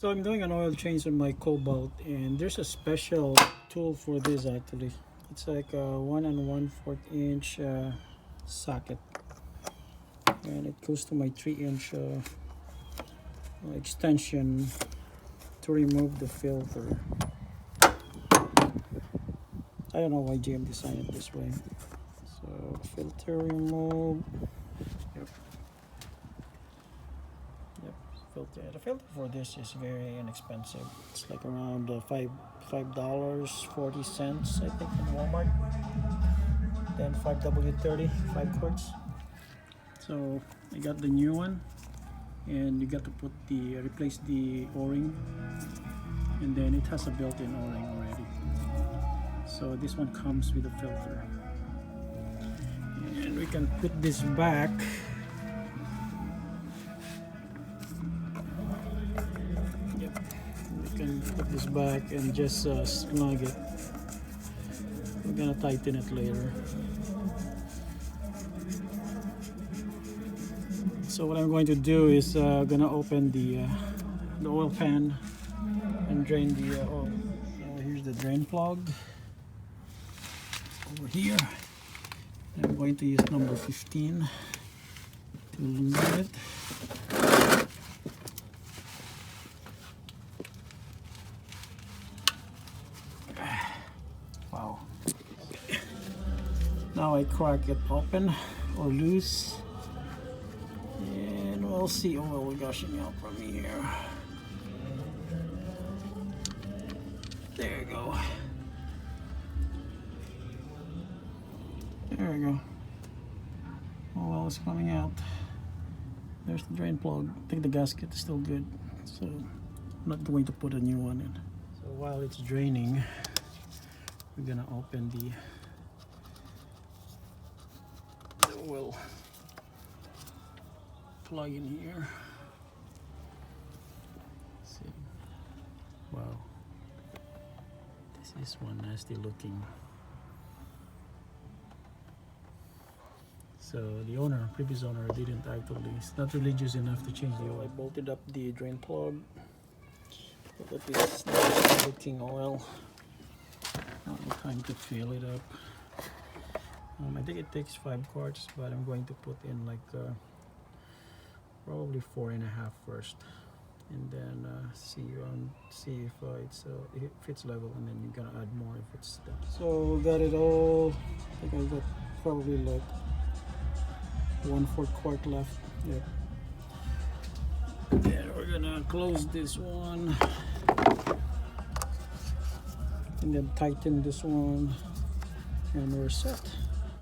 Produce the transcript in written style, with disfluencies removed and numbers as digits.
So I'm doing an oil change on my Cobalt, and there's a special tool for this actually. It's like a 1 1/4 inch socket, and it goes to my 3 inch extension to remove the filter. I don't know why GM designed it this way. So filter remove. Yep. Yep. Filter. The filter for this is very inexpensive. It's like around $5.40 I think in Walmart. Then 5W30, 5 quarts. So I got the new one, and you got to put replace the O-ring, and then it has a built-in O-ring already. So this one comes with a filter, and we can put this back. Yep, we can put this back and just snug it. We're gonna tighten it later. So what I'm going to do is gonna open the oil pan and drain the oil. So here's the drain plug over here. I'm going to use number 15 to remove it. Wow. Now I crack it open or loose, and we'll see oil gushing out from here. There you go. There we go. Oil is coming out. There's the drain plug. I think the gasket is still good, so I'm not going to put a new one in. So while it's draining, we're gonna open the oil plug in here. Let's see. Wow, this is one nasty looking. So the previous owner didn't actually, it's not religious enough to change the oil. I bolted up the drain plug. Look at this nasty looking oil. Now time to fill it up. I think it takes 5 quarts, but I'm going to put in like probably 4.5 first, and then see if it's level, and then you're gonna add more if it's done. So got it all. I think I got probably like 1/4 quart left. Yep. Then we're gonna close this one, and then tighten this one, and we're set.